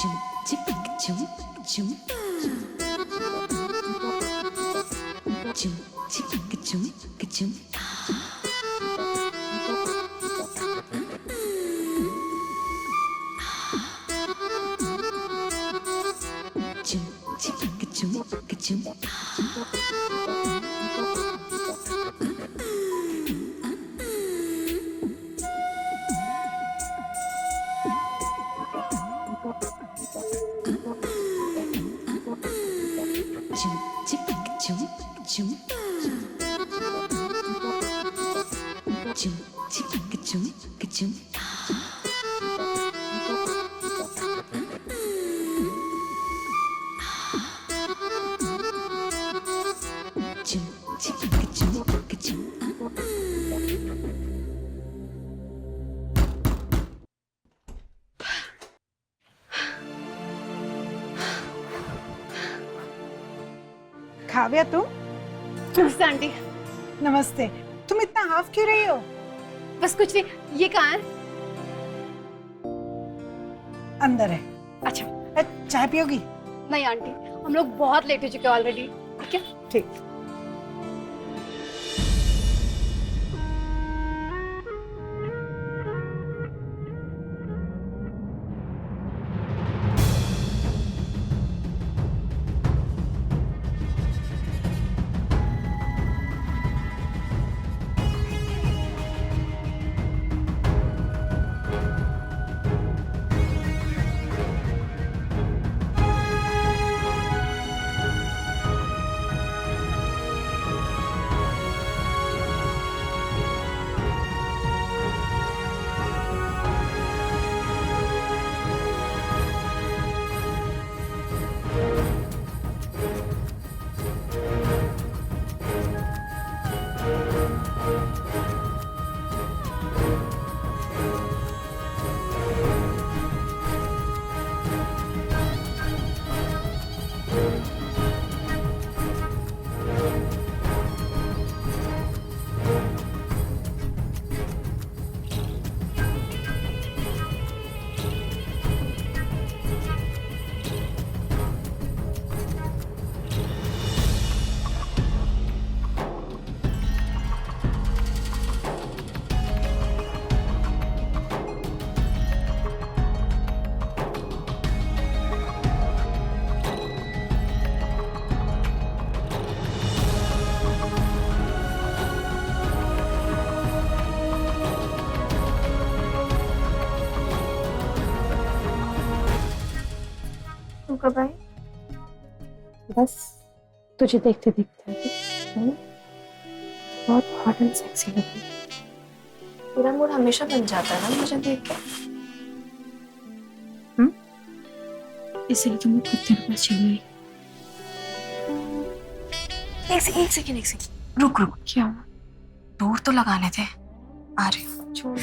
chum chum chum chum chum chum chum chum chum chum chum chum chum chum chum chum chum chum chum Kavya तुम? नमस्ते aunty. नमस्ते। तुम इतना half क्यों रही हो? बस कुछ नहीं, ये कहाँ है? अंदर है। अच्छा। चाय पियोगी? नहीं आंटी, हम लोग बहुत लेट हो चुके हैं ऑलरेडी। ठीक है? ठीक। तू कब आई? बस तुझे देखते देखते बहुत हॉट एंड सेक्सी लगी। पूरा मूड हमेशा बन जाता है ना मुझे देख के। इसलिए तो मैं खुद तेरे पास चली आई। एक सेकंड रुक रुक। क्या हुआ? दूर तो लगाने थे। आ रही हूँ। छोड़।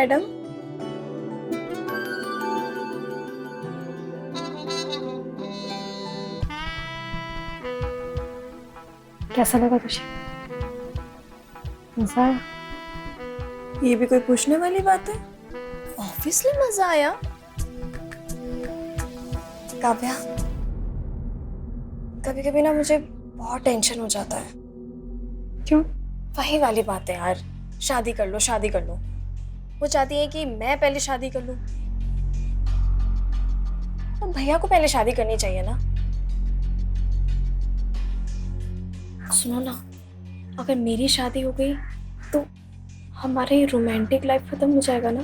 मैडम। कैसा लगा तुझे? मजा आया? ये भी कोई पूछने वाली बात है? ऑब्वियसली मजा आया। काव्या, कभी कभी ना मुझे बहुत टेंशन हो जाता है। क्यों? वही वाली बात है यार, शादी कर लो शादी कर लो। वो चाहती है कि मैं पहले शादी कर लूं, तो भैया को पहले शादी करनी चाहिए ना। सुनो ना, अगर मेरी शादी हो गई तो हमारी रोमांटिक लाइफ खत्म हो जाएगा ना।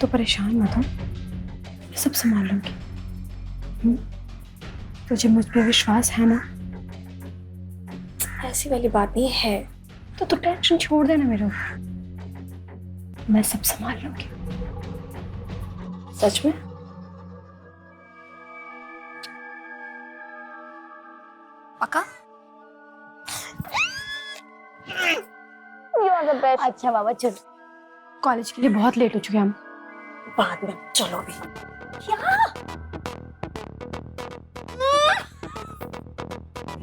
तो परेशान मत हो, मैं सब संभाल लूंगी। तुझे मुझ पे विश्वास है ना? ऐसी वाली बात नहीं है, तो तू टेंशन छोड़ देना मेरे ऊपर, मैं सब संभाल लूंगी। सच में? पक्का? अच्छा बाबा चल, कॉलेज के लिए बहुत लेट हो चुके हैं हम। बाद में चलो अभी।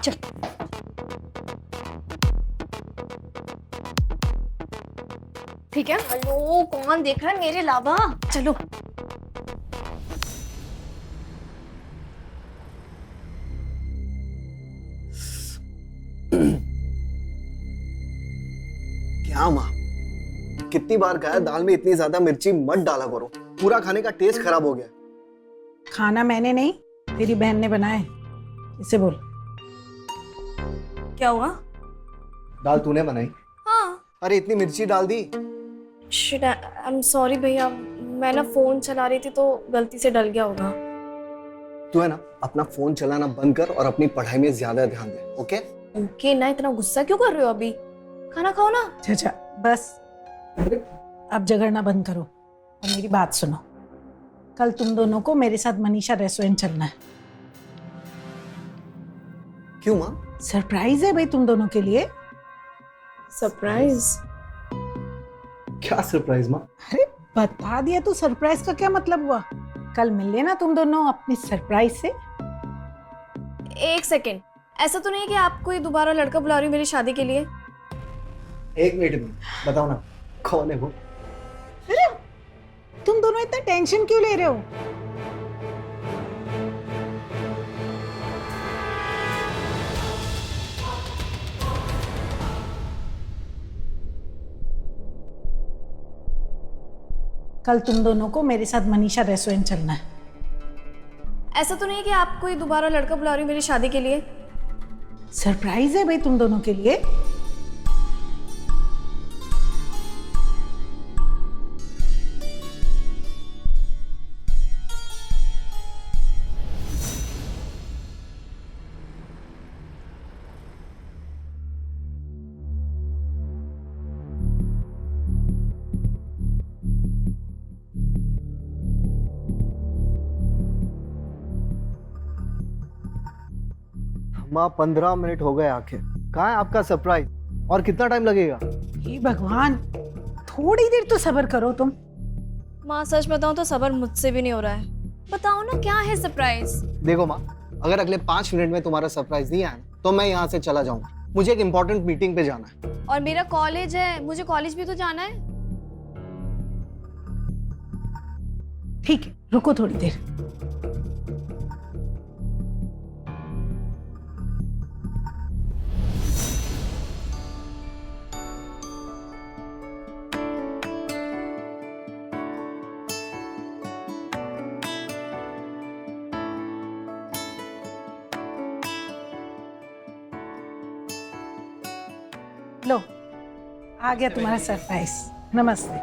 चल। ठीक है। हेलो, कौन देख रहा है मेरे अलावा? चलो। क्या माँ, कितनी बार कहा है दाल में इतनी ज्यादा मिर्ची मत डाला करो, पूरा खाने का टेस्ट खराब हो गया। खाना मैंने नहीं, तेरी बहन ने बनाया है। इसे बोल। क्या हुआ? दाल तूने बनाई? हाँ। अरे इतनी मिर्ची डाल दी। शिट, आई एम सॉरी भैया, मैं ना फोन चला रही थी तो गलती से डल गया होगा। तू है ना अपना फोन चलाना बंद कर और अपनी पढ़ाई में ज्यादा ध्यान दे, ओके? ओके ना, इतना गुस्सा क्यों कर रहे हो अभी? खाना खाओ ना। अच्छा बस, अब झगड़ना बंद करो और मेरी बात सुनो। कल तुम दोनों को मेरे साथ मनीषा रेस्टोरेंट चलना है। क्यों माँ? सरप्राइज है भाई तुम दोनों के लिए। सरप्राइज? क्या सरप्राइज माँ? अरे बता दिया तो सरप्राइज का क्या मतलब हुआ? कल मिल लेना तुम दोनों अपनी सरप्राइज से। एक सेकेंड, ऐसा तो नहीं है कि आप कोई दोबारा लड़का बुला रही हो मेरी शादी के लिए? एक मिनट में बताओ ना, कौन है वो? अरे तुम दोनों इतना टेंशन क्यों ले रहे हो? कल तुम दोनों को मेरे साथ मनीषा रेस्टोरेंट चलना है। ऐसा तो नहीं है कि आप कोई दोबारा लड़का बुला रही हो मेरी शादी के लिए? सरप्राइज है भाई तुम दोनों के लिए। माँ 15 मिनट हो गए आके, कहाँ है आपका सरप्राइज और कितना टाइम लगेगा? हे भगवान, थोड़ी देर तो सब्र करो तुम। माँ सच बताऊं तो सबर मुझसे भी नहीं हो रहा है। बताओ ना क्या है सरप्राइज? देखो माँ, अगर अगले 5 मिनट में तुम्हारा सरप्राइज नहीं आया तो मैं यहाँ से चला जाऊंगा। मुझे एक इम्पोर्टेंट मीटिंग पे जाना है। और मेरा कॉलेज है, मुझे कॉलेज भी तो जाना है। ठीक है, रुको थोड़ी देर। लो, आ गया तुम्हारा सरप्राइज। नमस्ते।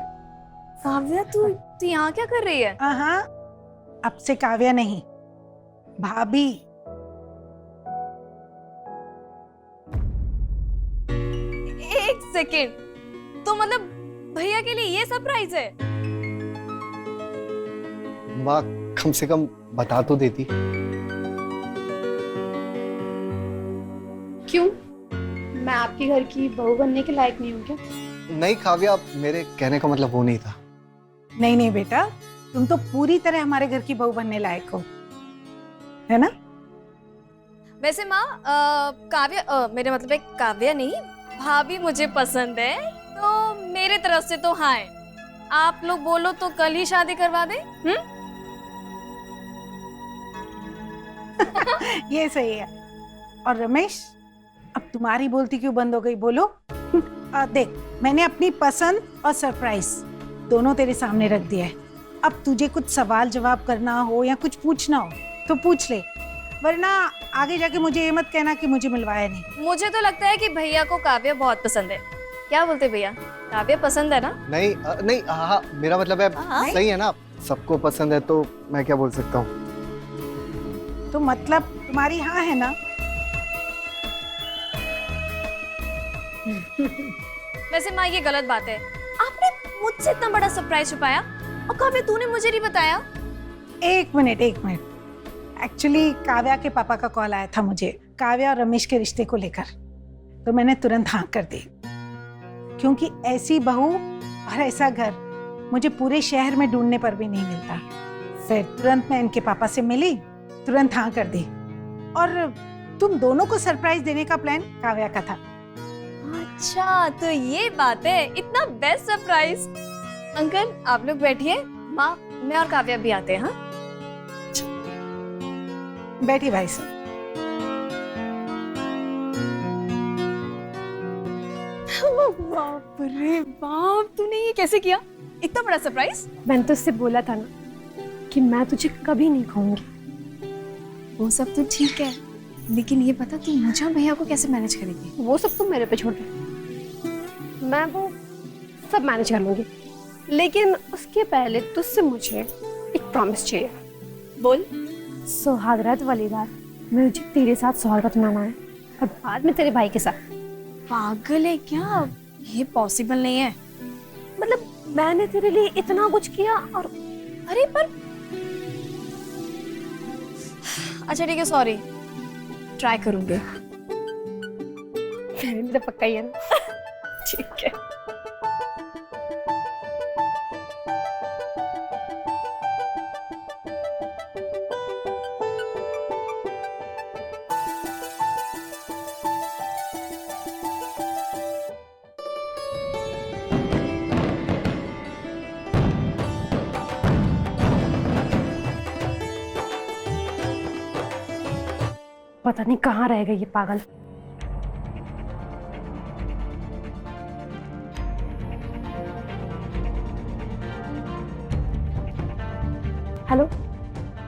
काव्या, तू यहाँ क्या कर रही है? हाँ, अब से काव्या नहीं, भाभी। एक सेकेंड, तो मतलब भैया के लिए ये सरप्राइज है? माँ कम से कम बता तो देती। क्यों? मैं आपके घर की बहू बनने के लायक नहीं हूँ क्या? नहीं काव्या, मेरे कहने का मतलब वो नहीं था। नहीं नहीं बेटा, तुम तो पूरी तरह हमारे घर की बहू बनने लायक हो, है ना? वैसे माँ काव्या मेरा मतलब है काव्या नहीं, भाभी मुझे पसंद है, तो मेरे तरफ से तो हाँ है। आप लोग बोलो तो कल ही शादी करवा दे। ये सही है। और रमेश, अब तुम्हारी बोलती क्यों बंद हो गई, बोलो। देख, मैंने अपनी पसंद और सरप्राइज दोनों तेरे सामने रख दिया है। अब तुझे कुछ सवाल जवाब करना हो या कुछ पूछना हो तो पूछ ले, वरना आगे जाके मुझे ये मत कहना कि मुझे मिलवाया नहीं। मुझे तो लगता है कि भैया को काव्या बहुत पसंद है। क्या बोलते भैया, काव्या पसंद है ना? नहीं नहीं, हाँ मेरा मतलब है हाँ। सही है ना, सबको पसंद है तो मैं क्या बोल सकता हूँ। तो मतलब तुम्हारी हाँ है ना? वैसे माँ ये गलत बात है, आपने मुझसे इतना बड़ा सरप्राइज छुपाया और काव्या तूने मुझे नहीं बताया। एक मिनट। एक्चुअली काव्या के पापा का कॉल आया था मुझे, काव्या और रमेश के रिश्ते को लेकर, तो मैंने तुरंत हाँ कर दी, क्योंकि ऐसी बहू और ऐसा घर मुझे पूरे शहर में ढूंढने पर भी नहीं मिलता। फिर तुरंत मैं इनके पापा से मिली, तुरंत हाँ कर दी। और तुम दोनों को सरप्राइज देने का प्लान काव्या का था। अच्छा तो ये बात है, इतना बेस्ट सरप्राइज। अंकल आप लोग बैठिए, माँ मैं और काव्या भी आते हैं। हाँ बैठी भाई साहब। बाप रे बाप, तूने ये कैसे किया, इतना बड़ा सरप्राइज? मैंने तो उससे बोला था ना कि मैं तुझे कभी नहीं खाऊंगी। वो सब तो ठीक है, लेकिन ये पता तू मुझे और भैया को कैसे मैनेज करेगी? वो सब तुम मेरे पे छोड़ दे, मैं वो सब मैनेज कर लूंगी। लेकिन उसके पहले तुझसे मुझे एक प्रॉमिस चाहिए। बोल। सुहागरात वाली रात मुझे तेरे साथ सुहागरात मनाना है और बाद में तेरे भाई के साथ। पागल है क्या, ये पॉसिबल नहीं है। मतलब मैंने तेरे लिए इतना कुछ किया और अरे पर अच्छा ठीक है, सॉरी, ट्राई करूंगी। मेरा पक्का ही है ना? ठीक है। पता नहीं कहाँ रह गई ये पागल। हेलो,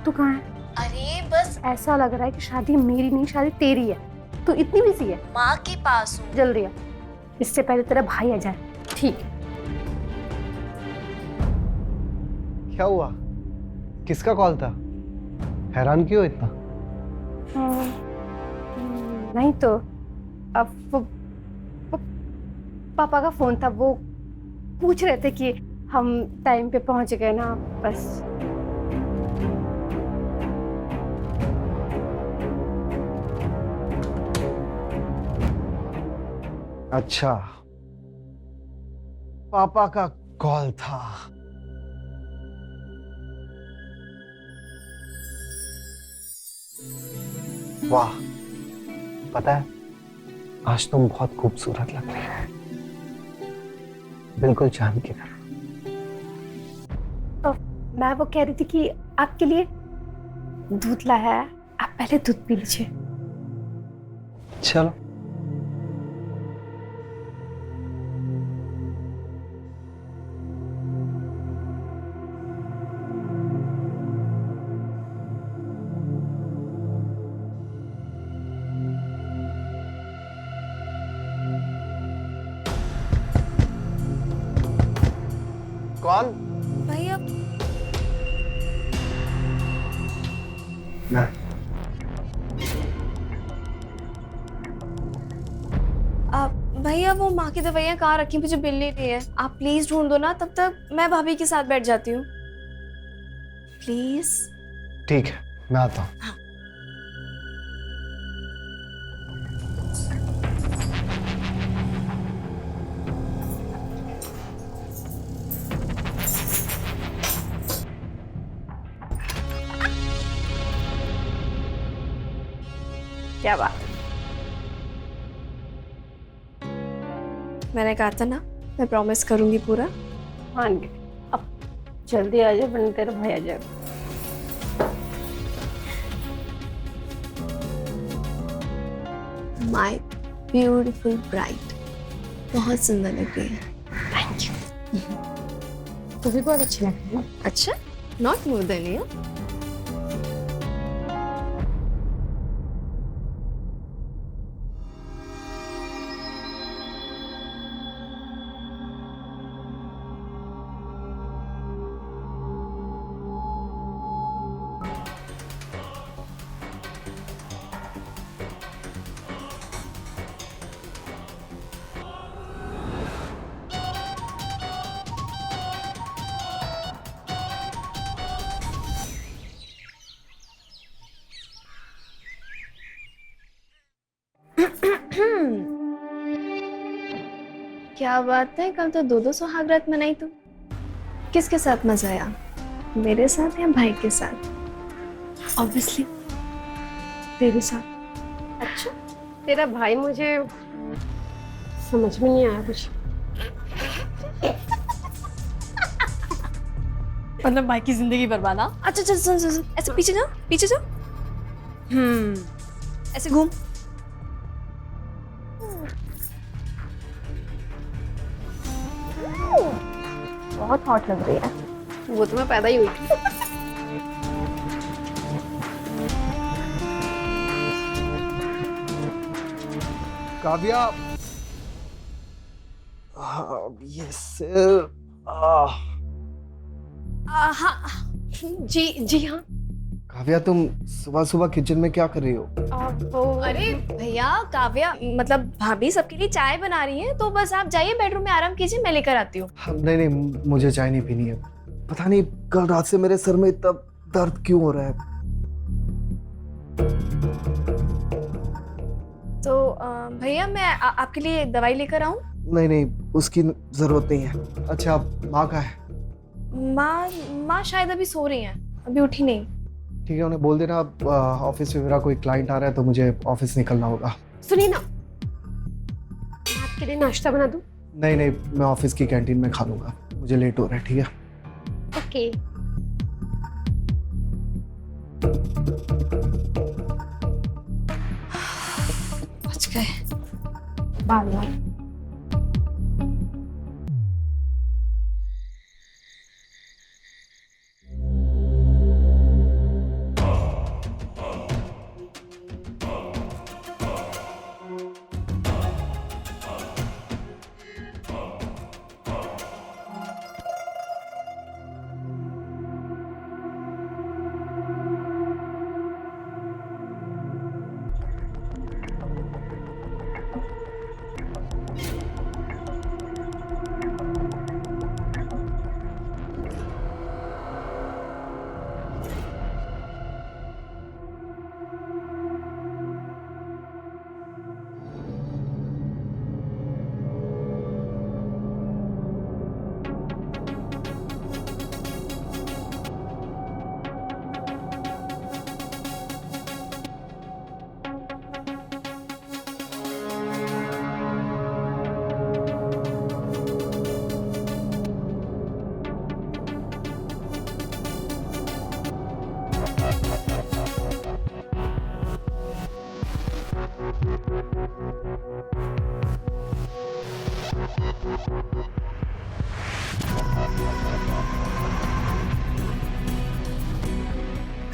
तू कहाँ है? अरे बस ऐसा लग रहा है कि शादी मेरी नहीं, शादी तेरी है। तू इतनी बिजी है? माँ के पास हूँ। जल्दी आ, इससे पहले तेरा भाई आ जाए। ठीक है। क्या हुआ, किसका कॉल था? हैरान क्यों इतना? नहीं तो अब वो पापा का फोन था, वो पूछ रहे थे कि हम टाइम पे पहुंच गए ना, बस। अच्छा, पापा का कॉल था। वाह, पता है आज तुम बहुत खूबसूरत लग रही है, बिल्कुल चांद की तरह। मैं वो कह रही थी कि आपके लिए दूध लाया है, आप पहले दूध पी लीजिए। चलो। कौन? भैया। मैं। भैया वो माँ की दवाइयाँ कहाँ रखी, मुझे मिल नहीं रही है। आप प्लीज ढूंढ दो ना, तब तक मैं भाभी के साथ बैठ जाती हूँ प्लीज। ठीक है, मैं आता हूँ। हाँ। क्या बात। मैंने कहा था ना, मैं प्रॉमिस करूंगी पूरा। मान गए। अब जल्दी आ जाए वरना तेरा भाई आ जाए। माय ब्यूटीफुल ब्राइड, बहुत सुंदर लग रही है। Thank you. तू भी बहुत अच्छी लग रही है। अच्छा, नॉट मोर देन यू। क्या बात है, कल तो दो सुहागरात मनाई तू। किसके साथ मजा आया, मेरे साथ या भाई के साथ? ऑब्वियसली तेरे साथ। अच्छा, तेरा भाई मुझे समझ में नहीं आया कुछ। मतलब भाई की जिंदगी बर्बाद। अच्छा चल सुन सुन सुन, ऐसे पीछे जाओ, पीछे जाओ। ऐसे घूम। बहुत हॉट लग रही है। वो तो मैं पैदा ही हुई थी। काव्या, ये सिर। हाँ जी हाँ। काव्या, तुम सुबह सुबह किचन में क्या कर रही हो? अरे भैया, काव्या मतलब भाभी सबके लिए चाय बना रही है, तो बस आप जाइए बेडरूम में आराम कीजिए, मैं लेकर आती हूँ। नहीं नहीं, मुझे चाय नहीं पीनी है। पता नहीं कल रात से मेरे सर में इतना दर्द क्यों हो रहा है। तो भैया मैं आपके लिए दवाई लेकर आऊँ? नहीं नहीं, उसकी जरूरत नहीं है। अच्छा, माँ कहाँ है? माँ शायद अभी सो रही हैं, अभी उठी नहीं। ठीक है, उन्हें बोल देना ऑफिस में मेरा कोई क्लाइंट आ रहा है तो मुझे ऑफिस निकलना होगा। सुनिए ना, मैं आपके लिए नाश्ता बना दूं? नहीं नहीं, मैं ऑफिस की कैंटीन में खा लूंगा, मुझे लेट हो रहा है। ठीक है। ओके। पहुंच गए। बाल बाल।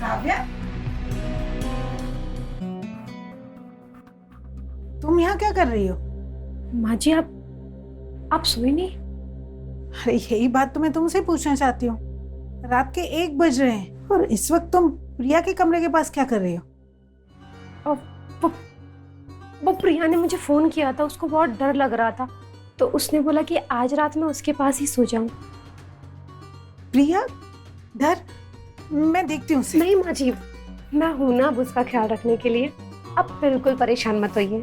काव्या, तुम यहाँ क्या कर रही हो? माँ जी, आप सोई नहीं? अरे यही बात तो मैं तुमसे पूछना चाहती हूँ। रात के 1 बज रहे हैं और इस वक्त तुम प्रिया के कमरे के पास क्या कर रही हो? और वो प्रिया ने मुझे फोन किया था, उसको बहुत डर लग रहा था, तो उसने बोला कि आज रात में उसके पास ही सो जाऊं। प्रिया डर? मैं देखती हूँ उसे। नहीं माँ जी, मैं हूं ना अब उसका ख्याल रखने के लिए। अब बिल्कुल परेशान मत होइए।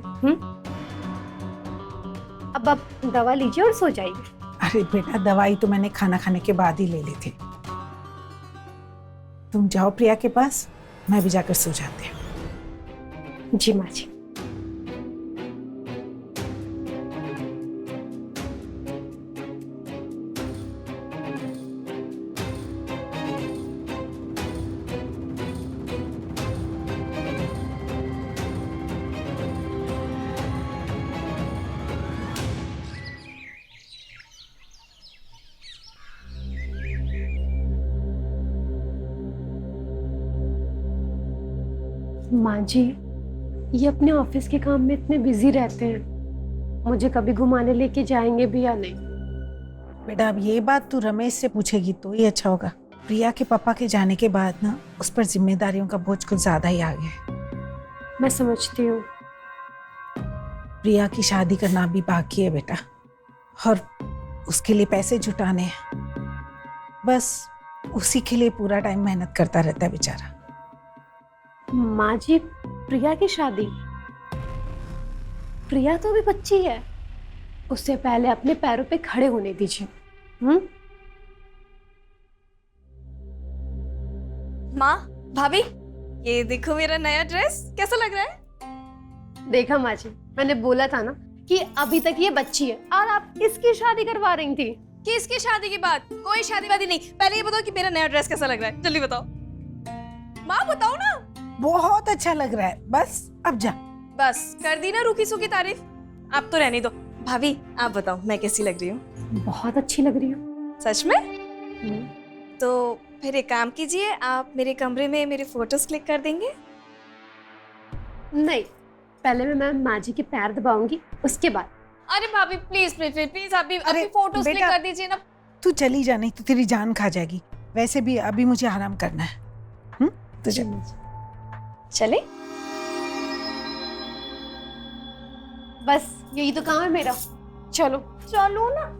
अब आप दवा लीजिए और सो जाइए। अरे बेटा, दवाई तो मैंने खाना खाने के बाद ही ले ली थी। तुम जाओ प्रिया के पास, मैं भी जाकर सो जाती हूँ। जी माँ जी। माँ जी, ये अपने ऑफिस के काम में इतने बिजी रहते हैं, मुझे कभी घुमाने लेके जाएंगे भी या नहीं? बेटा अब ये बात तू रमेश से पूछेगी तो ही अच्छा होगा। प्रिया के पापा के जाने के बाद ना उस पर जिम्मेदारियों का बोझ कुछ ज्यादा ही आ गया है। मैं समझती हूँ। प्रिया की शादी करना भी बाकी है बेटा, और उसके लिए पैसे जुटाने हैं। बस उसी के लिए पूरा टाइम मेहनत करता रहता है बेचारा। माँ जी, प्रिया की शादी? प्रिया तो अभी बच्ची है, उससे पहले अपने पैरों पे खड़े होने दीजिए। माँ, भाभी, ये देखो मेरा नया ड्रेस कैसा लग रहा है? देखा माँ जी, मैंने बोला था ना कि अभी तक ये बच्ची है और आप इसकी शादी करवा रही थी। किसकी शादी की बात? कोई शादी वादी नहीं। पहले ये बताओ कि मेरा नया ड्रेस कैसा लग रहा है, जल्दी बताओ। माँ बताओ ना। बहुत अच्छा लग रहा है, बस अब जा। बस कर दी ना रूखी सूखी तारीफ, आप तो रहने दो। भाभी आप बताओ मैं कैसी लग रही हूँ? बहुत अच्छी लग रही हो। सच में? तो फिर एक काम कीजिए, आप मेरे कमरे में मेरे फोटोज क्लिक कर देंगे? नहीं, पहले मैं माँ जी के पैर दबाऊंगी, उसके बाद। अरे भाभी प्लीज प्लीज प्लीज अभी अरे फोटोज क्लिक बेटा, कर दीजिए ना। तू चली जा, नहीं तो तेरी जान खा जाएगी। वैसे भी अभी मुझे आराम करना है। तुझे चले? बस यही तो काम है मेरा। चलो चलो ना।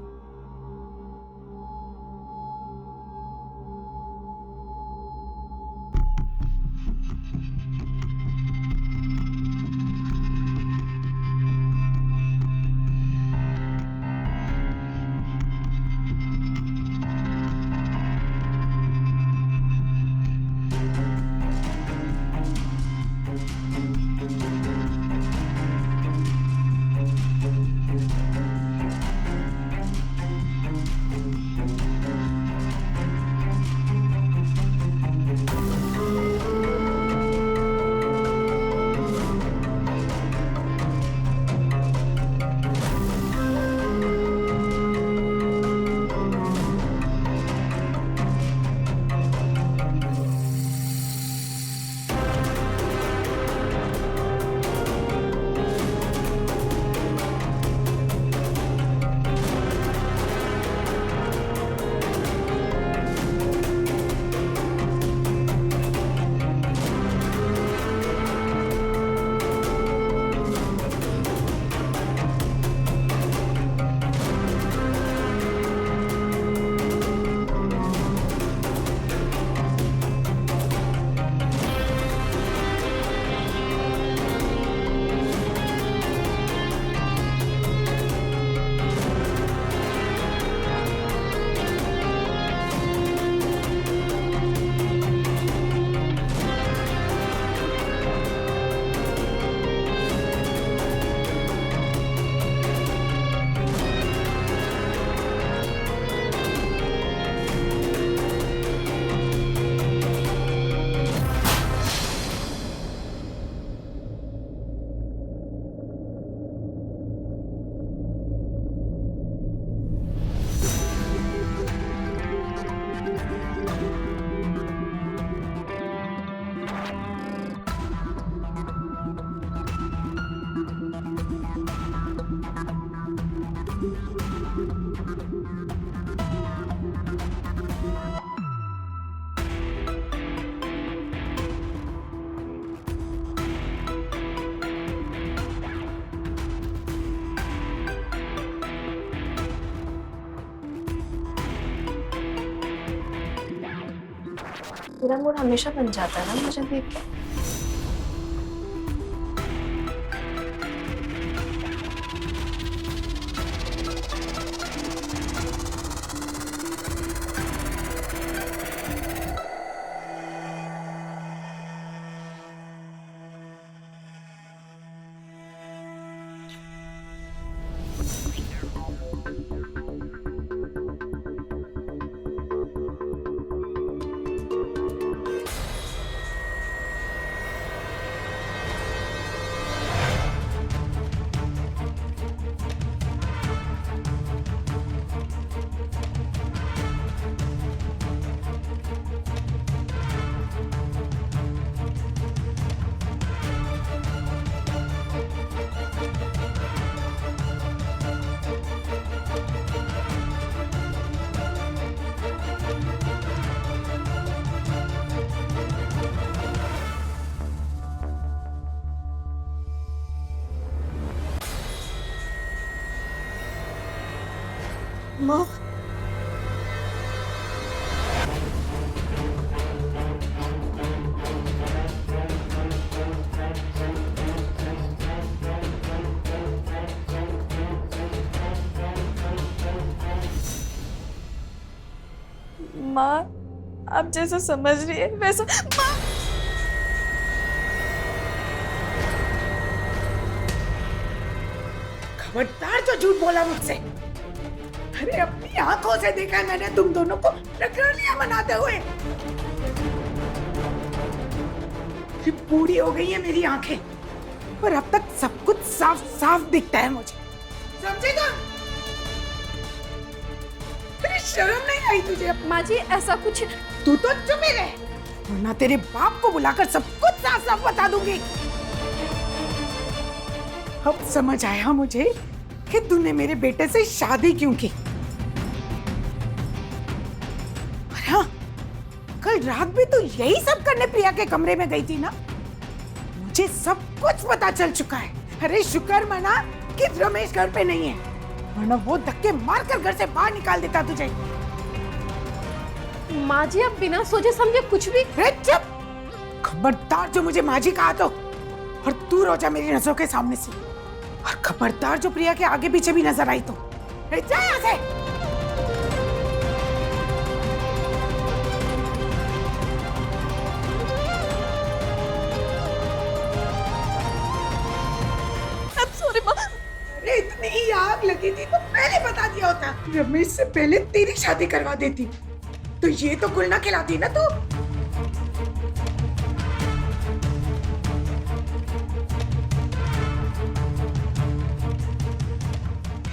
पूरा मूड हमेशा बन जाता है ना मुझे देख के। माँ माँ आप जैसा समझ रही है वैसा। माँ खबरदार जो झूठ बोला मुझसे। अरे अपनी आंखों से देखा है मैंने तुम दोनों को रखड़ियां मनाते हुए। ये पूरी हो गई है मेरी आंखें और अब तक सब कुछ साफ साफ दिखता है मुझे, समझेगा? तेरी शर्म नहीं आई तुझे? माँ जी ऐसा कुछ। तू तो चुप ही रह, वरना तेरे बाप को बुलाकर सब कुछ साफ साफ बता दूंगी। अब समझ आया मुझे कि तूने मेरे बेटे से शादी क्यों की। और हाँ, कल रात भी तू यही सब करने प्रिया के कमरे में गई थी ना? मुझे सब कुछ पता चल चुका है। अरे शुक्र मना कि रमेश घर पे नहीं है, वरना वो धक्के मारकर घर से बाहर निकाल देता तुझे। माँ जी आप बिना सोचे समझे कुछ भी। अरे चुप! खबरदार जो मुझे माँ जी कहा तो, और दूर हो जा मेरी नजरों के सामने से। और खबरदार जो प्रिया के आगे पीछे भी नजर आई तो। अरे जा यहाँ से! सॉरी माँ। अरे इतनी ही आग लगी थी तो पहले बता दिया होता। रमेश से पहले तेरी शादी करवा देती तो ये तो गुल ना खिलाती ना तू।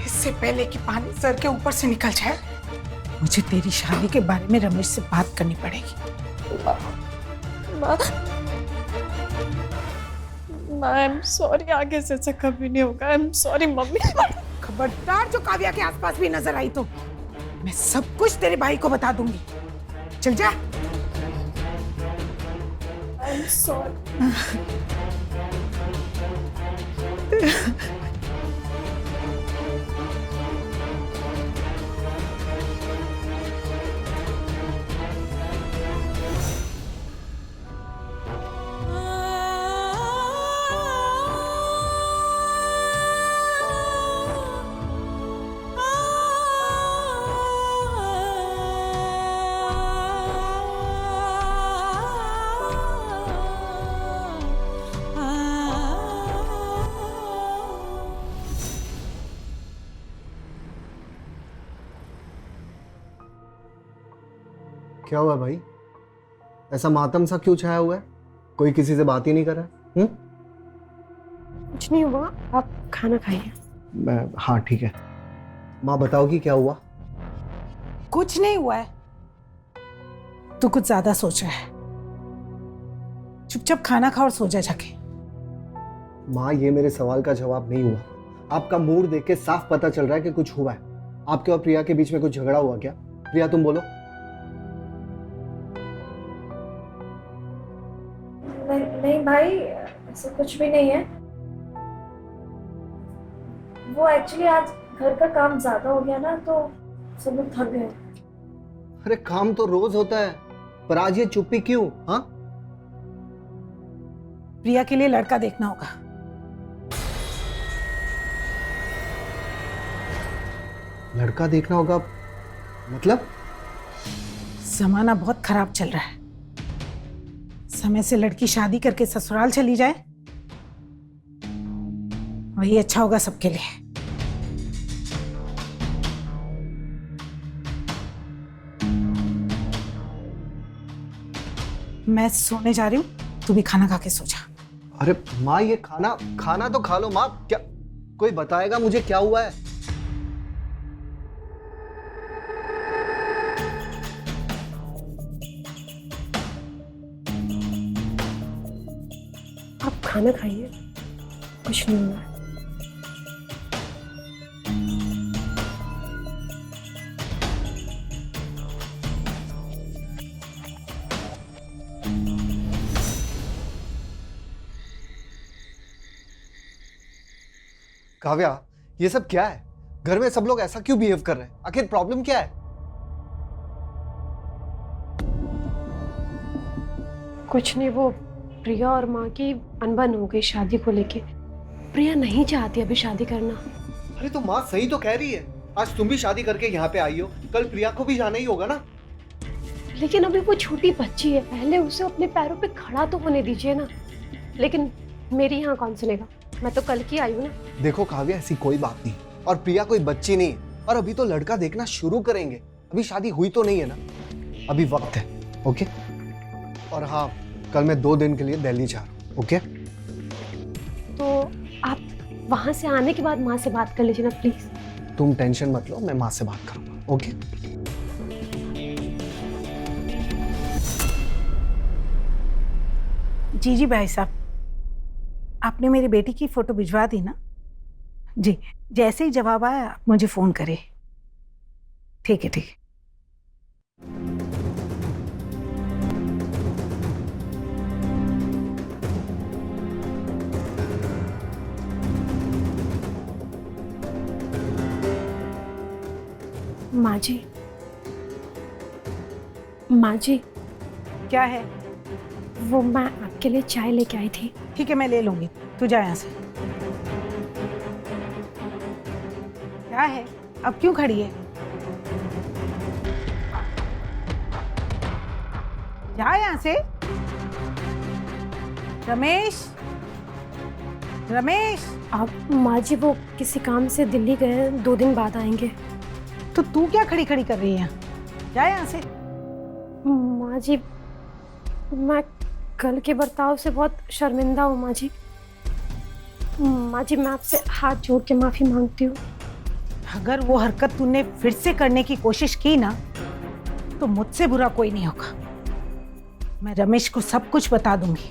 इससे पहले कि पानी सर के ऊपर से निकल जाए, मुझे तेरी शादी के बारे में रमेश से बात करनी पड़ेगी। माँ आई एम सॉरी, आगे से ऐसा कभी नहीं होगा। I am sorry mummy. खबरदार जो काव्या के आसपास भी नजर आई तो मैं सब कुछ तेरे भाई को बता दूंगी। चल जा। I am sorry. क्या हुआ भाई? ऐसा मातम सा क्यों छाया हुआ है? कोई किसी से बात ही नहीं कर रहा? कुछ नहीं हुआ, आप खाना खाइए। हाँ ठीक है। माँ बताओगी क्या हुआ? कुछ नहीं हुआ है। तू कुछ ज्यादा सोच रहा है। चुपचाप खाना खा और सो जा जाके। माँ ये मेरे सवाल का जवाब नहीं हुआ। आपका मूड देख के साफ पता चल रहा है कि कुछ हुआ है। आपके और प्रिया के बीच में कुछ झगड़ा हुआ क्या? प्रिया तुम बोलो। नहीं भाई, ऐसा कुछ भी नहीं है। वो एक्चुअली आज घर का काम ज्यादा हो गया ना, तो सब लोग थक गए। अरे काम तो रोज होता है, पर आज ये चुप्पी क्यों? हाँ प्रिया के लिए लड़का देखना होगा। लड़का देखना होगा मतलब? जमाना बहुत खराब चल रहा है। समय से लड़की शादी करके ससुराल चली जाए, वही अच्छा होगा सबके लिए। मैं सोने जा रही हूँ, तू भी खाना खा के सो जा। अरे माँ ये खाना तो खा लो माँ। क्या कोई बताएगा मुझे क्या हुआ है? आप खाना खाइए, कुछ नहीं हुआ। काव्या ये सब क्या है? घर में सब लोग ऐसा क्यों बिहेव कर रहे हैं? आखिर प्रॉब्लम क्या है? कुछ नहीं, वो प्रिया और माँ की अनबन हो गई शादी को लेके। प्रिया नहीं चाहती अभी शादी करना। अरे तो माँ सही तो कह रही है। आज तुम भी शादी करके यहाँ पे आई हो, कल प्रिया को भी जाना ही होगा ना। लेकिन अभी वो छोटी बच्ची है, पहले उसे अपने पैरों पे खड़ा तो होने दीजिए ना। लेकिन मेरी यहाँ कौन सुनेगा, मैं तो कल की आई हूँ ना। देखो काव्या, ऐसी कोई बात नहीं, और प्रिया कोई बच्ची नहीं है, और अभी तो लड़का देखना शुरू करेंगे, अभी शादी हुई तो नहीं है ना, अभी वक्त है। ओके? और हाँ, कल मैं 2 दिन के लिए दिल्ली जा रहा हूँ। ओके? तो आप वहां से आने के बाद माँ से बात कर लीजिए ना प्लीज। तुम टेंशन मत लो, मैं माँ से बात करूंगा। ओके? जी भाई साहब, आपने मेरी बेटी की फोटो भिजवा दी ना? जी, जैसे ही जवाब आया आप मुझे फोन करें। ठीक है, ठीक है। माँ जी, माँ जी, क्या है? वो मैं आपके लिए चाय लेके आई थी। ठीक है, मैं ले लूंगी, तू जा यहाँ से। क्या है? अब क्यों खड़ी है? जा यहाँ से। रमेश, रमेश। आप माँ जी, वो किसी काम से दिल्ली गए हैं, 2 दिन बाद आएंगे। तो तू क्या खड़ी खड़ी कर रही है? जा यहाँ से। माँ जी, मैं कल के बर्ताव से बहुत शर्मिंदा हूँ माँ जी। माँ जी, मैं आपसे हाथ जोड़ के माफी मांगती हूँ। अगर वो हरकत तूने फिर से करने की कोशिश की ना, तो मुझसे बुरा कोई नहीं होगा। मैं रमेश को सब कुछ बता दूंगी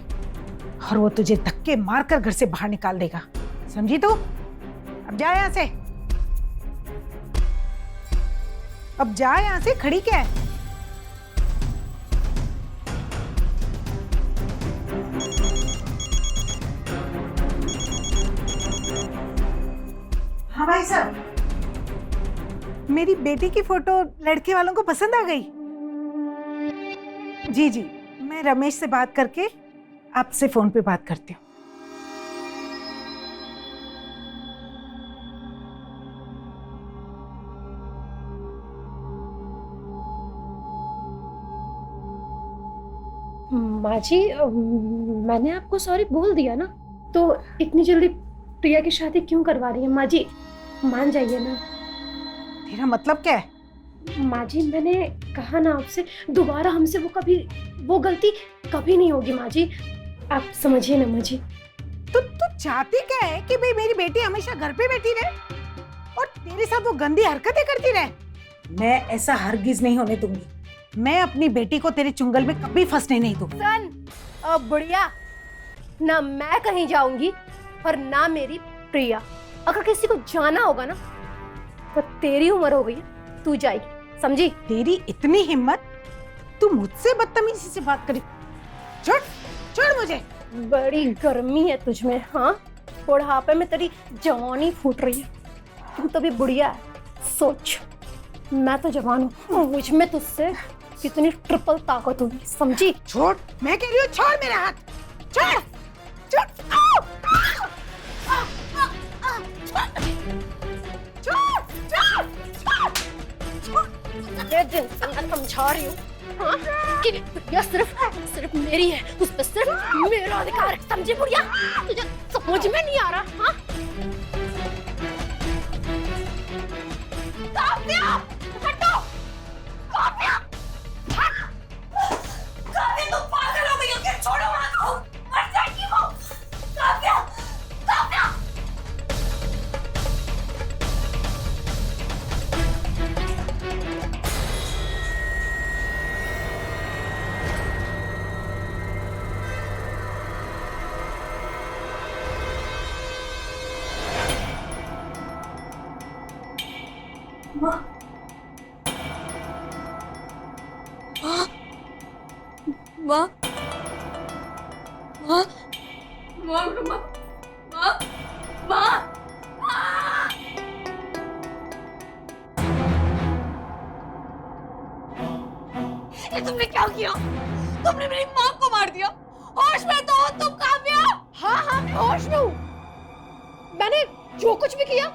और वो तुझे धक्के मारकर घर से बाहर निकाल देगा, समझी तू? अब जा यहाँ से। अब जा यहाँ से, खड़ी क्या है? हाँ भाई साहब, मेरी बेटी की फोटो लड़के वालों को पसंद आ गई। जी जी, मैं रमेश से बात करके आपसे फोन पे बात करती हूँ। माँ जी, मैंने आपको सॉरी बोल दिया ना, तो इतनी जल्दी प्रिया की शादी क्यों करवा रही है? माँ जी, मान जाइए ना। तेरा मतलब क्या है? माँ जी, मैंने कहा ना आपसे, दोबारा हमसे वो गलती कभी नहीं होगी माँ जी, आप समझिए ना माँ जी। तू चाहती क्या है कि भाई मेरी बेटी हमेशा घर पे बैठी रहे और तेरे साथ वो गंदी हरकतें करती रहे? मैं ऐसा हरगिज नहीं होने दूंगी। मैं अपनी बेटी को तेरे चुंगल में कभी फंसने नहीं दूंगी। बढ़िया, ना मैं कहीं जाऊंगी और ना मेरी प्रिया। अगर किसी को जाना होगा ना, तो तेरी उम्र हो गई है, तू जाएगी, समझी? तेरी इतनी हिम्मत, तू मुझसे बदतमीजी से बात करी? छोड़ छोड़ मुझे। बड़ी गर्मी है तुझमें, हाँ? बुढ़ापे में तेरी जवानी फूट रही है, तू तो भी बुढ़िया है। सोच, मैं तो जवान हूँ, मुझ में तुझसे कितनी ट्रिपल ताकत होगी, समझी? छोड़, मैं कह रही हूँ छोड़ मेरा हाथ, छोड़ छोड़। आओ! आओ! छोड़ छोड़ छोड़। ये दिन से मैं समझा रही हूँ, हाँ? कि प्रिया सिर्फ मेरी है, उस पर सिर्फ मेरा अधिकार है, समझी बुढ़िया? तुझे समझ में नहीं आ रहा, हाँ? काव्या, हटो! काव्या! काव्या, तुम पागल हो गई हो क्या? छोड़ो हाथ को, मर जाएगी वो। काव्या, काव्या! माँ, माँ, माँ, माँ, माँ, माँ, माँ, ये तुमने क्या किया? तुमने मेरी माँ को मार दिया। होश में तो हो तुम काव्या? हाँ हाँ मैं होश में हूँ। मैंने जो कुछ भी किया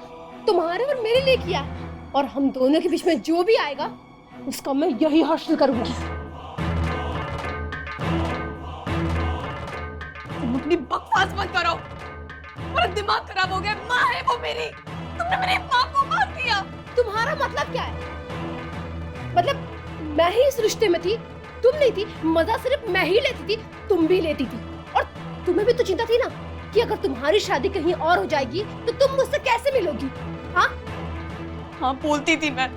तुम्हारे और मेरे लिए किया है, और हम दोनों के बीच में जो भी आएगा उसका मैं यही हासिल करूंगी। तुम अपनी बकवास मत करो, मेरा दिमाग खराब हो गया। माँ है वो मेरी, तुमने मेरी माँ को मार दिया। तुम्हारा मतलब क्या है? मतलब मैं ही इस रिश्ते में थी, तुम नहीं थी। मजा सिर्फ मैं ही लेती थी, तुम भी लेती थी। और तुम्हें भी तो चिंता थी ना कि अगर तुम्हारी शादी कहीं और हो जाएगी तो तुम मुझसे कैसे मिलोगी? हाँ हाँ बोलती थी मैं,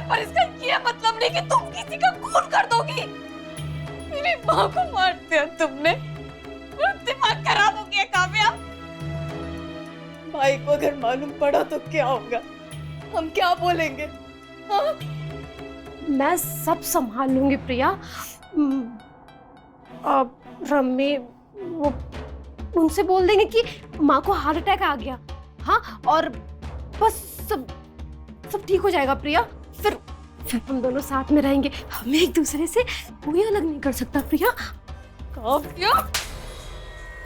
पर इसका ये मतलब नहीं कि तुम किसी का खून कर दोगी। मेरी माँ को मार दिया तुमने, मेरा दिमाग खराब हो गया काव्या। भाई को अगर मालूम पड़ा तो क्या होगा? हम क्या बोलेंगे? हाँ? मैं सब संभाल लूंगी प्रिया। अब रम्मी वो उनसे बोल देंगे कि माँ को हार्ट अटैक आ गया। हाँ, और बस सब ठीक हो जाएगा प्रिया। फिर हम दोनों साथ में रहेंगे। हमें एक दूसरे से कोई अलग नहीं कर सकता प्रिया। काव्या,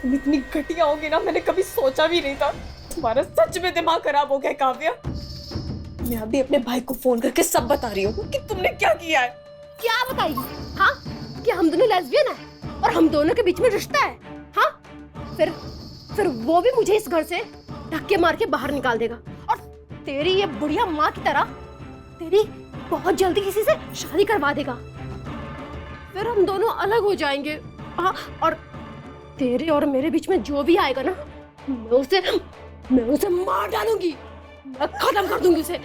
तुम इतनी घटिया होगी ना, मैंने कभी सोचा भी नहीं था। तुम्हारा सच में दिमाग खराब हो गया काव्या। मैं अभी अपने भाई को फोन करके सब बता रही हूँ कि तुमने क्या किया है। क्या बताइए? हाँ, कि हम दोनों लेस्बियन हैं और हम दोनों के बीच में रिश्ता है। हाँ, फिर वो भी मुझे इस घर से धक्के मार के बाहर निकाल देगा, और तेरी ये बुढ़िया माँ की तरह तेरी बहुत जल्दी किसी से शादी करवा देगा। फिर हम दोनों अलग हो जाएंगे। हाँ, और तेरे और मेरे बीच में जो भी आएगा ना, मैं उसे मार डालूंगी, मैं खत्म कर दूंगी उसे।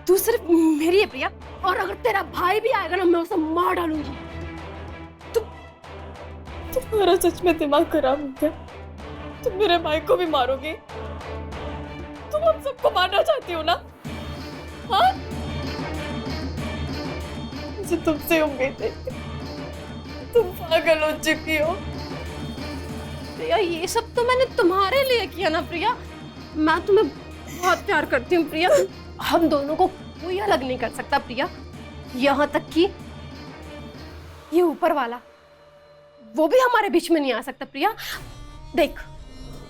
तू सिर्फ मेरी है प्रिया, और अगर तेरा भाई भी आएगा ना, मैं उसे मार डालूंगी। तुम्हारा सच में दिमाग खराब हो गया। तुम मेरे भाई को भी मारोगे? तुम हम सबको मारना चाहती हो ना? हाँ? मुझे तुमसे उम्मीद है, तुम पागल हो चुकी हो। प्रिया, ये सब तो मैंने तुम्हारे लिए किया ना प्रिया। मैं तुम्हें बहुत प्यार करती हूँ प्रिया। हम दोनों को कोई अलग नहीं कर सकता प्रिया, यहाँ तक कि ये ऊपर वाला वो भी हमारे बीच में नहीं आ सकता प्रिया। देख,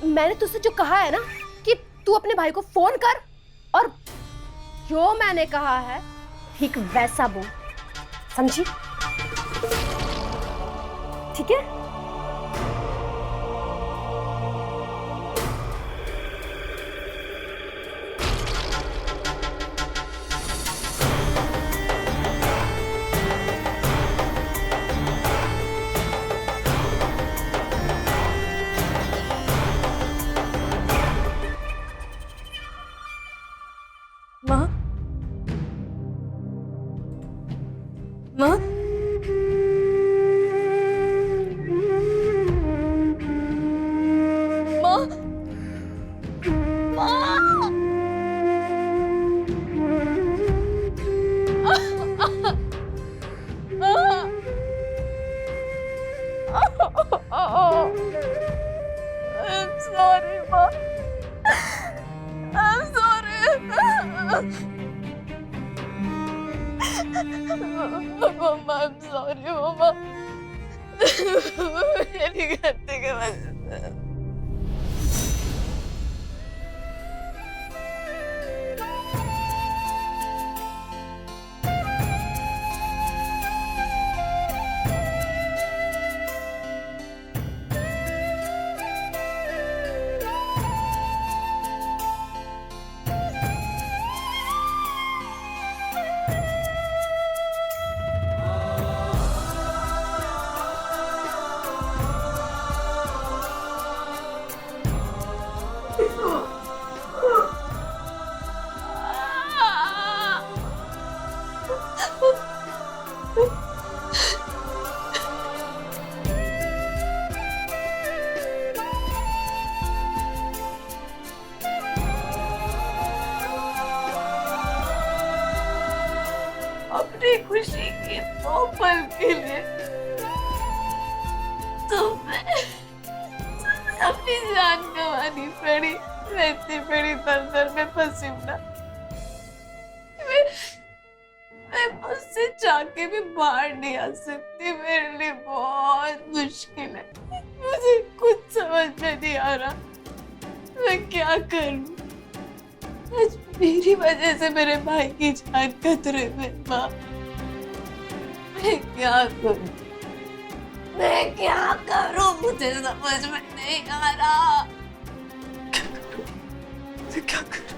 मैंने तुझसे जो कहा है ना कि तू अपने भाई को फोन कर, और जो मैंने कहा है ठीक वैसा बोल, समझी? ठीक है? माँ, माँ, माँ, माँ, I'm sorry, Ma. I'm sorry. Mama, I'm sorry, Mama. मेरी गलती की वजह से। अपनी खुशी के 2 पल के लिए तुम्हें अपनी जान गंवानी पड़ी। मैं इतनी बड़ी दलदल में फंसी हूं ना, मैं मुझसे चाक के भी बाहर नहीं आ सकती, मेरे लिए बहुत मुश्किल है। मुझे कुछ समझ में नहीं आ रहा मैं क्या करूं। आज मेरी वजह से मेरे भाई की जान खतरे में माँ। मैं क्या करूं, मैं क्या करूं, मुझे समझ में नहीं आ रहा। मैं क्या करूं?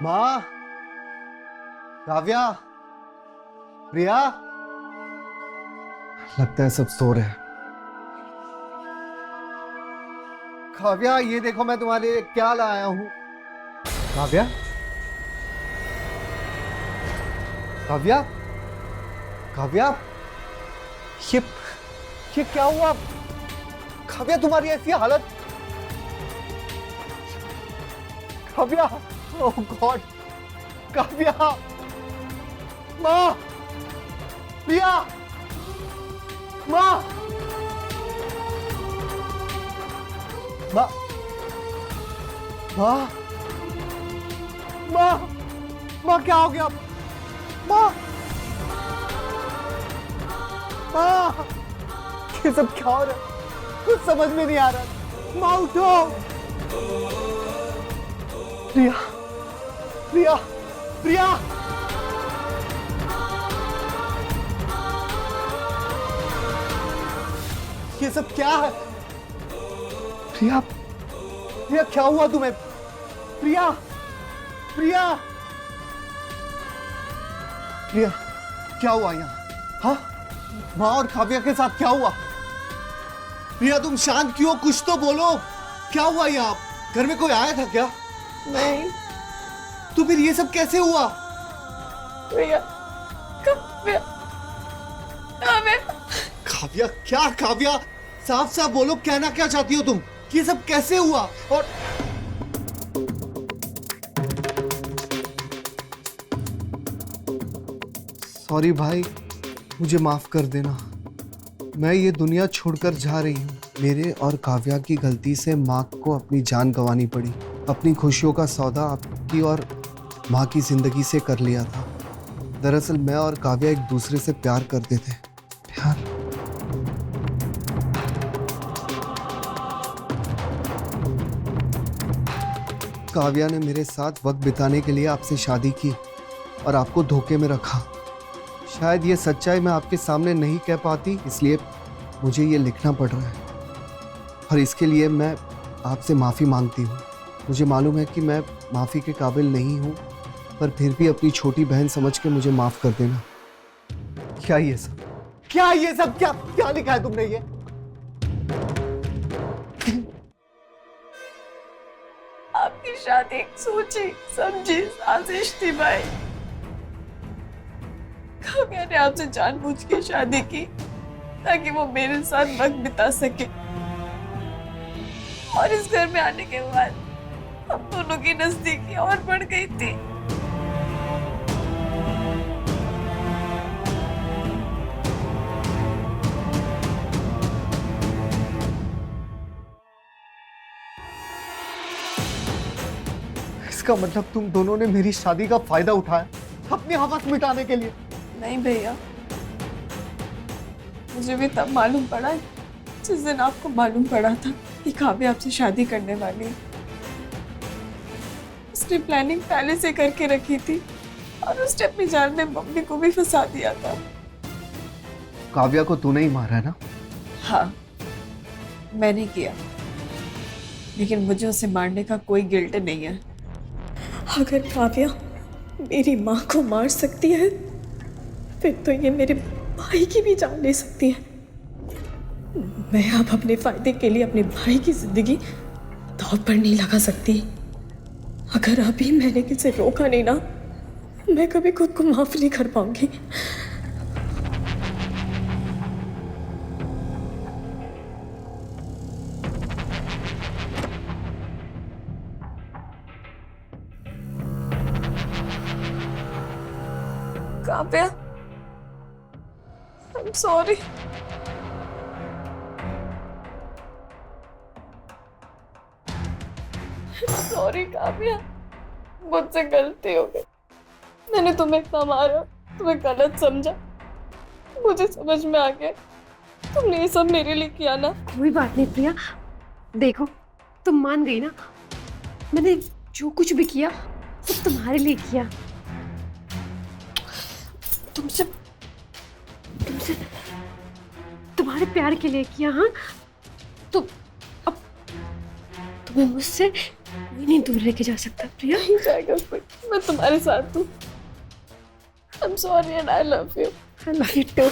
माँ, काव्या, प्रिया, लगता है सब सो रहे हैं। काव्या, ये देखो मैं तुम्हारे लिए क्या लाया हूं। काव्या, काव्या, काव्या, ये क्या हुआ? काव्या, तुम्हारी ऐसी हालत। काव्या, ओह गॉड, काव्या, माँ, प्रिया, माँ, माँ, माँ, माँ, माँ, क्या हो गया? माँ, माँ, ये सब क्या हो रहा है? कुछ समझ में नहीं आ रहा। माँ उठो। प्रिया, प्रिया, प्रिया, ये सब क्या है? प्रिया, प्रिया, क्या हुआ तुम्हें? प्रिया, प्रिया, प्रिया, क्या हुआ यहाँ? हाँ, माँ और काव्या के साथ क्या हुआ? प्रिया, तुम शांत क्यों? कुछ तो बोलो। क्या हुआ यहाँ? घर में कोई आया था क्या? नहीं। तो फिर ये सब कैसे हुआ? प्रिया, काव्या, काव्या, काव्या, क्या काव्या? साफ साफ बोलो, कहना क्या चाहती हो तुम? ये सब कैसे हुआ? और सॉरी भाई, मुझे माफ कर देना। मैं ये दुनिया छोड़कर जा रही हूँ। मेरे और काव्या की गलती से माँ को अपनी जान गंवानी पड़ी। अपनी खुशियों का सौदा आपकी और माँ की जिंदगी से कर लिया था। दरअसल मैं और काव्या एक दूसरे से प्यार करते थे। प्यार? काव्या ने मेरे साथ वक्त बिताने के लिए आपसे शादी की और आपको धोखे में रखा। शायद ये सच्चाई मैं आपके सामने नहीं कह पाती, इसलिए मुझे ये लिखना पड़ रहा है। और इसके लिए मैं आपसे माफ़ी मांगती हूँ। मुझे मालूम है कि मैं माफ़ी के काबिल नहीं हूँ, पर फिर भी अपनी छोटी बहन समझ के मुझे माफ़ कर देना। क्या ये सब? क्या ये सब? क्या क्या लिखा है तुमने ये? आपकी शादी एक सोची समझी साजिश थी भाई। काव्या ने आपसे जानबूझ के शादी की ताकि वो मेरे साथ वक्त बिता सके। और इस घर में आने के बाद हम दोनों की नजदीकी और बढ़ गई थी। इसका मतलब तुम दोनों ने मेरी शादी का फायदा उठाया अपनी हवस मिटाने के लिए। नहीं भैया, मुझे भी तब मालूम पड़ा जिस दिन आपको मालूम पड़ा था कि काव्या आपसे शादी करने वाली है। उसने प्लानिंग पहले से करके रखी थी और उसने अपनी जान में मम्मी को भी फंसा दिया था। काव्या को तूने ही मारा है ना? हाँ, मैंने किया, लेकिन मुझे उसे मारने का कोई गिल्ट नहीं है। अगर काव्या मेरी माँ को मार सकती है फिर तो ये मेरे भाई की भी जान ले सकती है। मैं अब अपने फायदे के लिए अपने भाई की जिंदगी दांव पर नहीं लगा सकती। अगर अभी मैंने किसी रोका नहीं ना, मैं कभी खुद को माफ नहीं कर पाऊंगी। Kavya, I'm sorry. Sorry Kavya, मुझसे गलती हो गई। मैंने तुम्हें इतना मारा, तुम्हें गलत समझा। मुझे समझ में आ गया तुमने ये सब मेरे लिए किया ना। कोई बात नहीं प्रिया, देखो तुम मान गई ना, मैंने जो कुछ भी किया सब तुम्हारे लिए किया। तुमसे तुम्हारे प्यार के लिए किया। हाँ, तो अब तुम्हें मुझसे कोई नहीं दूर लेके जा सकता प्रिया। नहीं जाएगा कोई, मैं तुम्हारे साथ हूँ। I'm sorry and I love you. I love you too.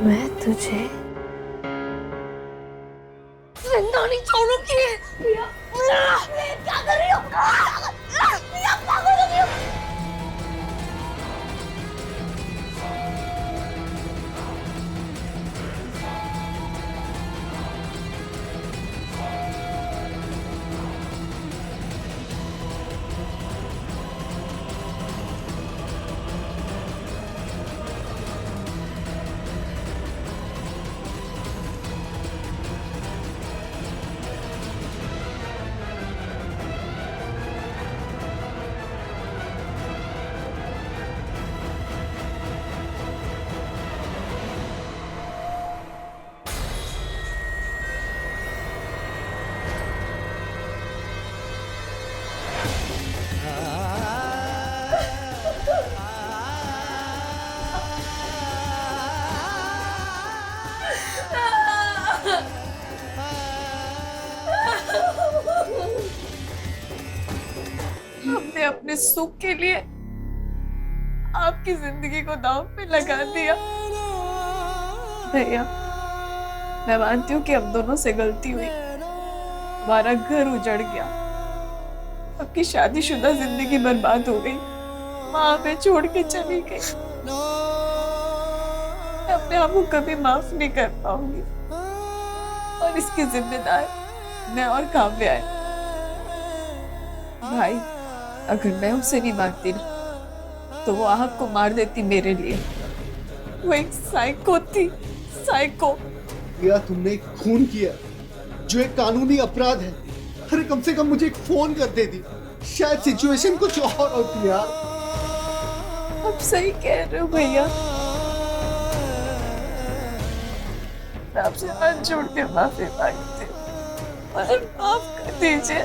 मैं तुझे जिंदा नहीं छोड़ूंगी। क्या कर रही हो? पागल हो गई हो? हमने अपने सुख के लिए आपकी जिंदगी को दांव पे लगा दिया। भैया, मैं मानती हूँ कि हम दोनों से गलती हुई, हमारा घर उजड़ गया, आपकी शादीशुदा जिंदगी बर्बाद हो गई, माँ हमें छोड़ के चली गई। मैं अपने आप को कभी माफ नहीं कर पाऊंगी और इसकी जिम्मेदार मैं और काव्या है। भाई, अगर मैं उसे नहीं मारती ना तो वो आपको मार देती मेरे लिए। वो एक साइको थी, साइको। प्रिया, तुमने एक खून किया जो एक कानूनी अपराध है। अरे कम से कम मुझे एक फोन कर देती, शायद सिचुएशन कुछ और होती यार। आप सही कह रहे हो भैया। मैं आपसे हाथ जोड़ के माफी मांगती हूँ, मुझे माफ कर दीजिए।